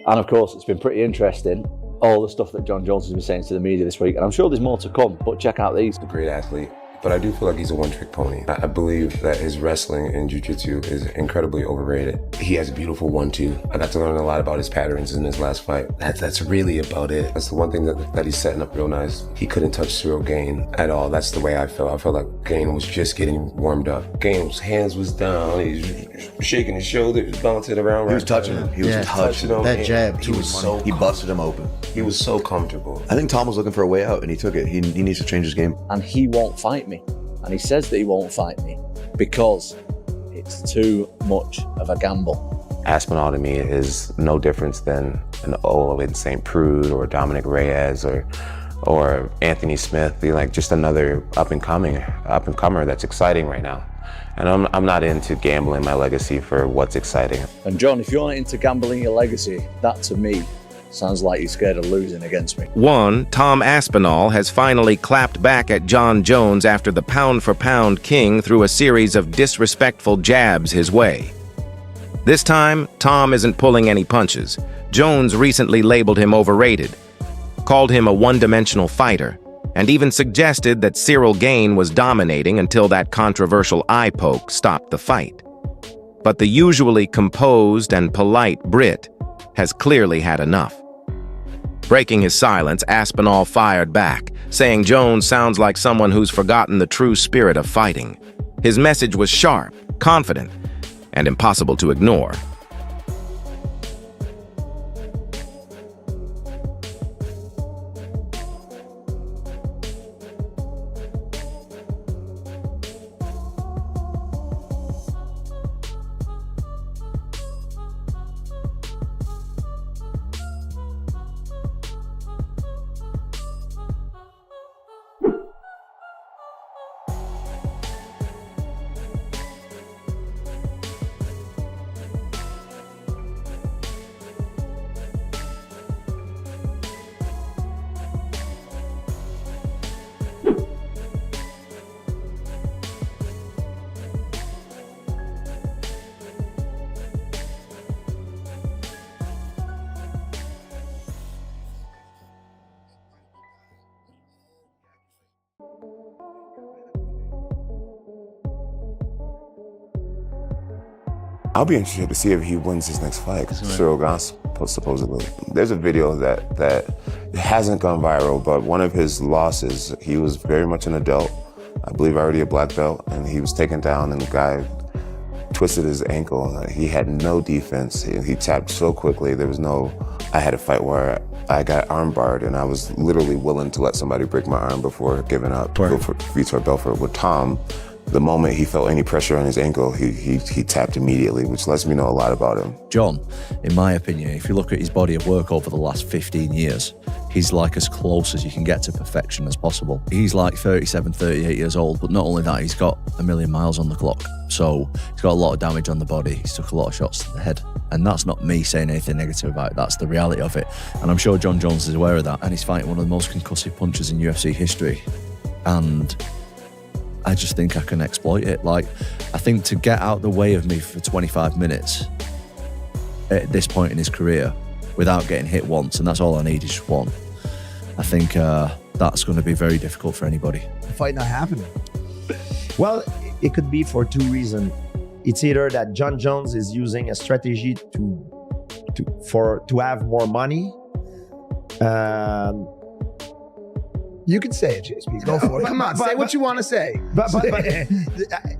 And of course, it's been pretty interesting, all the stuff that Jon Jones has been saying to the media this week. And I'm sure there's more to come, but check out these. A great athlete, but I do feel like he's a one-trick pony. I believe that his wrestling and jiu-jitsu is incredibly overrated. He has a beautiful 1-2. I got to learn a lot about his patterns in his last fight. That's really about it. That's the one thing that he's setting up real nice. He couldn't touch Cyril Gane at all. That's the way I felt. I felt like Gane was just getting warmed up. Gane's hands was down. He was shaking his shoulders, bouncing around. He was touching him. He was touching him. That jab, he busted him open. He was so comfortable. I think Tom was looking for a way out, and he took it. He needs to change his game. And he won't fight me. And he says that he won't fight me because it's too much of a gamble. Aspinall to me is no difference than an Owen St. Prude or Dominic Reyes or Anthony Smith. You're like just another up-and-comer that's exciting right now. And I'm not into gambling my legacy for what's exciting. And John, if you're not into gambling your legacy, that to me sounds like you're scared of losing against me. One, Tom Aspinall has finally clapped back at Jon Jones after the pound-for-pound king threw a series of disrespectful jabs his way. This time, Tom isn't pulling any punches. Jones recently labeled him overrated, called him a one-dimensional fighter, and even suggested that Cyril Gane was dominating until that controversial eye poke stopped the fight. But the usually composed and polite Brit has clearly had enough. Breaking his silence, Aspinall fired back, saying Jones sounds like someone who's forgotten the true spirit of fighting. His message was sharp, confident, and impossible to ignore. I'll be interested to see if he wins his next fight. Cyril Gane, supposedly. There's a video that hasn't gone viral, but one of his losses, he was very much an adult. I believe already a black belt, and he was taken down, and the guy twisted his ankle. He had no defense. He tapped so quickly. I had a fight where I got arm barred, and I was literally willing to let somebody break my arm before giving up. Go for Vitor Belfort. With Tom, the moment he felt any pressure on his ankle, he tapped immediately, which lets me know a lot about him. John, in my opinion, if you look at his body of work over the last 15 years, he's like as close as you can get to perfection as possible. He's like 37, 38 years old, but not only that, he's got 1,000,000 miles on the clock. So he's got a lot of damage on the body. He's took a lot of shots to the head. And that's not me saying anything negative about it. That's the reality of it. And I'm sure Jon Jones is aware of that. And he's fighting one of the most concussive punchers in UFC history. And I just think I can exploit it. Like, I think to get out the way of me for 25 minutes at this point in his career without getting hit once, and that's all I need is just one, I think that's going to be very difficult for anybody. The fight not happening. Well, it could be for two reasons. It's either that Jon Jones is using a strategy to have more money. You can say it, JSP. Go for it. Come on, say what you want to say. But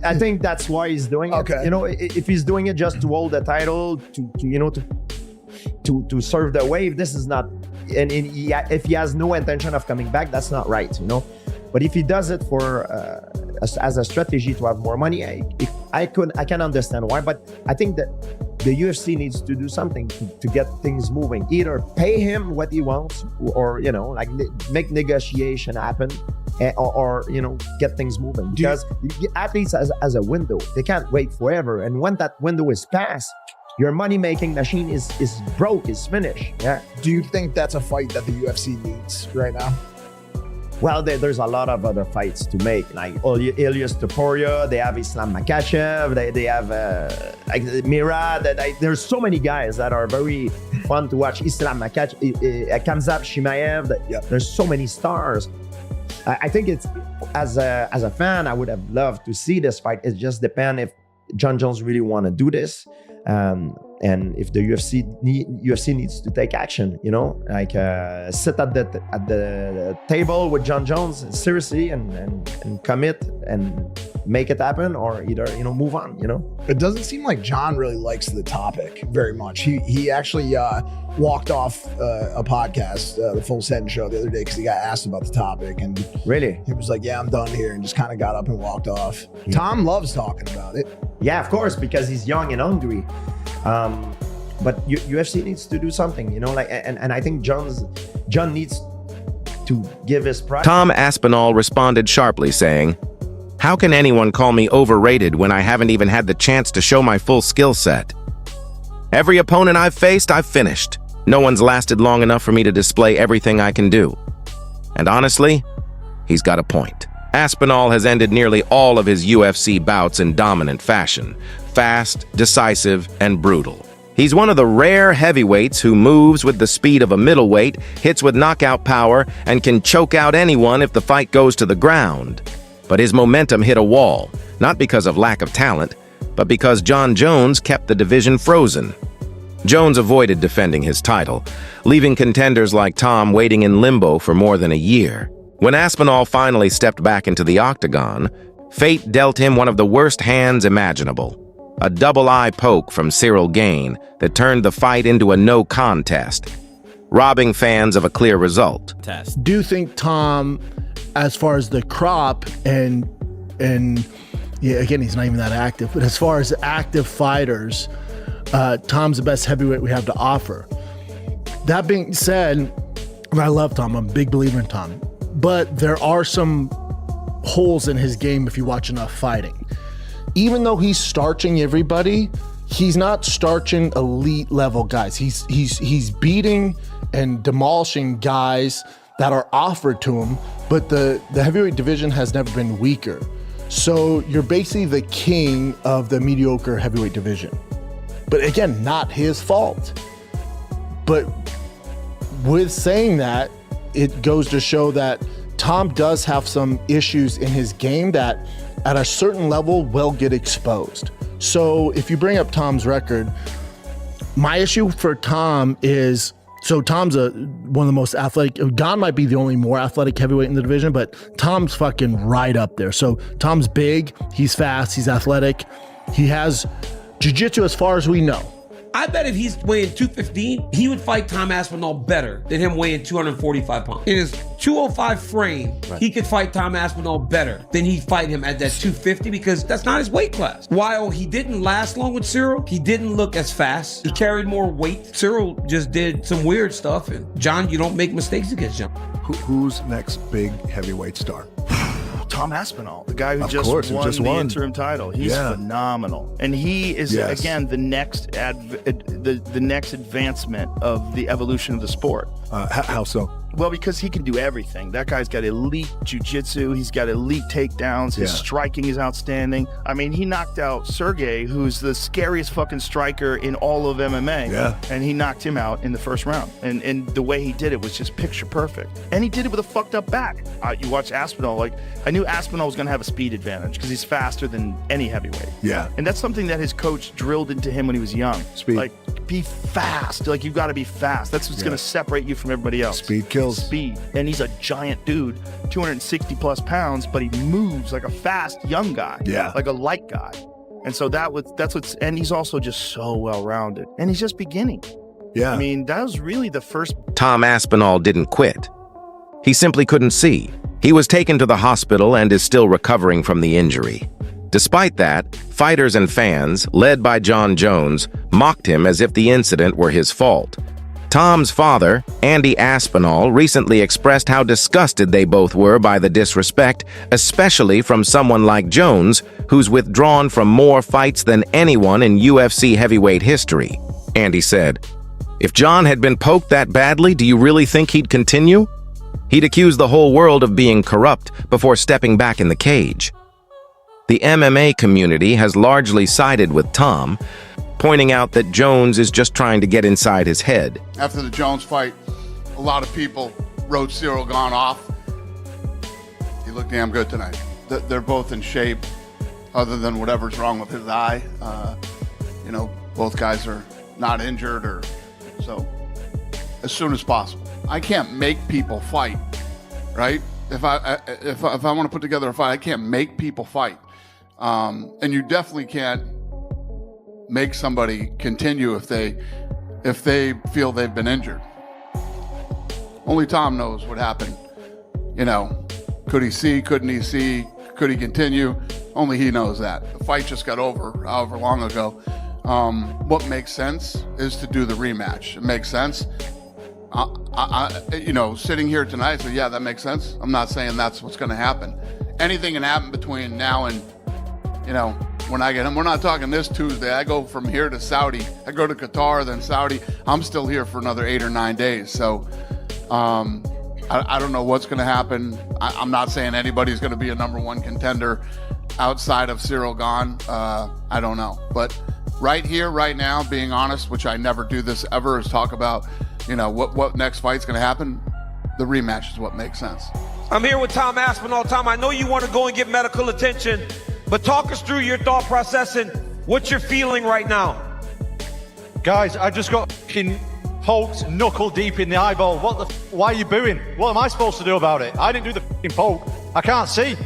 I think that's why he's doing it. Okay. You know, if he's doing it just to hold the title, to serve the wave, this is not. And if he has no intention of coming back, that's not right. You know. But if he does it for as a strategy to have more money, I can understand why. But I think that the UFC needs to do something to get things moving. Either pay him what he wants, or like make negotiation happen, or get things moving. Because athletes as a window, they can't wait forever. And when that window is passed, your money-making machine is broke, is finished. Yeah. Do you think that's a fight that the UFC needs right now? Well, there's a lot of other fights to make, like Ilyas Topuria, they have Islam Makhachev, they have like Mira. There's so many guys that are very fun to watch. Islam Makhachev, Khamzat Chimaev. There's so many stars. I think it's as a fan, I would have loved to see this fight. It just depends if Jon Jones really want to do this. And if the UFC needs to take action, you know, like sit at the table with Jon Jones seriously and commit and make it happen, or either, you know, move on, you know. It doesn't seem like Jon really likes the topic very much. He actually walked off a podcast, the Full Send Show, the other day because he got asked about the topic, and really he was like, "Yeah, I'm done here," and just kind of got up and walked off. Yeah. Tom loves talking about it. Yeah, of course, because he's young and hungry. But UFC needs to do something, you know, like, and I think Jon needs to give his prize. Tom Aspinall responded sharply, saying, "How can anyone call me overrated when I haven't even had the chance to show my full skill set? Every opponent I've faced, I've finished. No one's lasted long enough for me to display everything I can do." And honestly, he's got a point. Aspinall has ended nearly all of his UFC bouts in dominant fashion, fast, decisive, and brutal. He's one of the rare heavyweights who moves with the speed of a middleweight, hits with knockout power, and can choke out anyone if the fight goes to the ground. But his momentum hit a wall, not because of lack of talent, but because Jon Jones kept the division frozen. Jones avoided defending his title, leaving contenders like Tom waiting in limbo for more than a year. When Aspinall finally stepped back into the octagon, fate dealt him one of the worst hands imaginable. A double eye poke from Cyril Gane that turned the fight into a no contest, robbing fans of a clear result. Do you think Tom, as far as the crop and yeah, again, he's not even that active, but as far as active fighters, Tom's the best heavyweight we have to offer? That being said, I love Tom. I'm a big believer in Tom. But there are some holes in his game if you watch enough fighting. Even though he's starching everybody, he's not starching elite level guys. He's beating and demolishing guys that are offered to him, but the heavyweight division has never been weaker. So you're basically the king of the mediocre heavyweight division. But again, not his fault. But with saying that, it goes to show that Tom does have some issues in his game that at a certain level will get exposed. So if you bring up Tom's record, my issue for Tom is, so Tom's one of the most athletic, Gon might be the only more athletic heavyweight in the division, but Tom's fucking right up there. So Tom's big, he's fast, he's athletic, he has jiu-jitsu as far as we know. I bet if he's weighing 215, he would fight Tom Aspinall better than him weighing 245 pounds. In his 205 frame, he could fight Tom Aspinall better than he'd fight him at that 250 because that's not his weight class. While he didn't last long with Cyril, he didn't look as fast. He carried more weight. Cyril just did some weird stuff. And Jon, you don't make mistakes against Jon. Who's next big heavyweight star? Tom Aspinall, the guy who just won the interim title. He's phenomenal, and he is again the next the next advancement of the evolution of the sport. How so? Well, because he can do everything. That guy's got elite jiu-jitsu. He's got elite takedowns. His striking is outstanding. I mean, he knocked out Sergey, who's the scariest fucking striker in all of MMA. Yeah. And he knocked him out in the first round. And the way he did it was just picture perfect. And he did it with a fucked up back. You watch Aspinall, like, I knew Aspinall was going to have a speed advantage because he's faster than any heavyweight. Yeah. And that's something that his coach drilled into him when he was young. Speed. Like, be fast. Like, you've got to be fast. That's what's going to separate you from everybody else. Speed kills. Speed. And he's a giant dude, 260 plus pounds, but he moves like a fast young guy. Yeah. Like a light guy. And so and he's also just so well-rounded. And he's just beginning. Yeah. I mean, that was really the first. Tom Aspinall didn't quit. He simply couldn't see. He was taken to the hospital and is still recovering from the injury. Despite that, fighters and fans, led by Jon Jones, mocked him as if the incident were his fault. Tom's father, Andy Aspinall, recently expressed how disgusted they both were by the disrespect, especially from someone like Jones, who's withdrawn from more fights than anyone in UFC heavyweight history. Andy said, "If Jon had been poked that badly, do you really think he'd continue? He'd accuse the whole world of being corrupt before stepping back in the cage. The MMA community has largely sided with Tom, pointing out that Jones is just trying to get inside his head. After the Jones fight, a lot of people wrote Cyril Gane off. He looked damn good tonight. They're both in shape, other than whatever's wrong with his eye. Both guys are not injured, or so as soon as possible. I can't make people fight, right? If I want to put together a fight, I can't make people fight. And you definitely can't make somebody continue if they feel they've been injured. Only Tom knows what happened. Could he see? Couldn't he see? Could he continue? Only he knows that. The fight just got over however long ago. What makes sense is to do the rematch. It makes sense. Sitting here tonight, so yeah, that makes sense. I'm not saying that's what's going to happen. Anything can happen between now and, when I get him. We're not talking this Tuesday. I go from here to Saudi. I go to Qatar, then Saudi. I'm still here for another 8 or 9 days. So I don't know what's going to happen. I'm not saying anybody's going to be a #1 contender outside of Cyril Gane. I don't know. But right here, right now, being honest, which I never do this ever, is talk about, what next fight's going to happen. The rematch is what makes sense. I'm here with Tom Aspinall. Tom, I know you want to go and get medical attention, but talk us through your thought process and what you're feeling right now. Guys, I just got poked knuckle deep in the eyeball. Why are you booing? What am I supposed to do about it? I didn't do the poke. I can't see.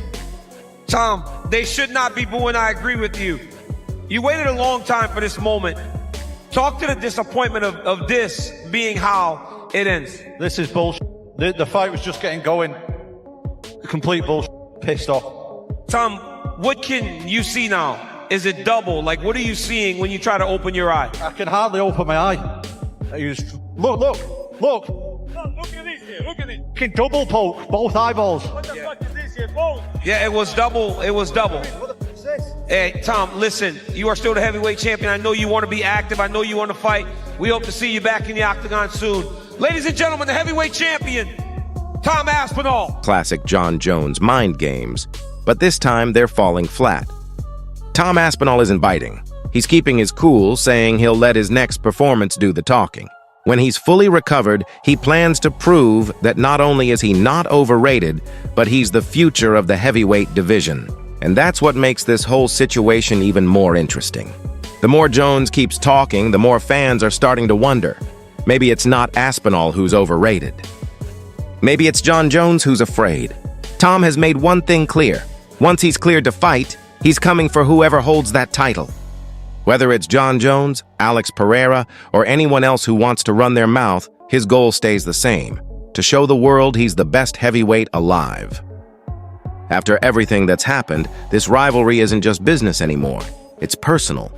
Tom, they should not be booing. I agree with you. You waited a long time for this moment. Talk to the disappointment of this being how it ends. This is bullshit. The fight was just getting going. Complete bullshit. Pissed off. Tom, what can you see now? Is it double? Like, what are you seeing when you try to open your eye? I can hardly open my eye. Look. Look at this here. Look at it. Can double poke both eyeballs. What the fuck is this here, both? Yeah, it was double. It was double. What the fuck is this? Hey, Tom, listen, you are still the heavyweight champion. I know you want to be active. I know you want to fight. We hope to see you back in the octagon soon. Ladies and gentlemen, the heavyweight champion, Tom Aspinall. Classic Jon Jones mind games, but this time they're falling flat. Tom Aspinall isn't biting. He's keeping his cool, saying he'll let his next performance do the talking. When he's fully recovered, he plans to prove that not only is he not overrated, but he's the future of the heavyweight division. And that's what makes this whole situation even more interesting. The more Jones keeps talking, the more fans are starting to wonder. Maybe it's not Aspinall who's overrated. Maybe it's Jon Jones who's afraid. Tom has made one thing clear. Once he's cleared to fight, he's coming for whoever holds that title. Whether it's Jon Jones, Alex Pereira, or anyone else who wants to run their mouth, his goal stays the same: to show the world he's the best heavyweight alive. After everything that's happened, this rivalry isn't just business anymore. It's personal.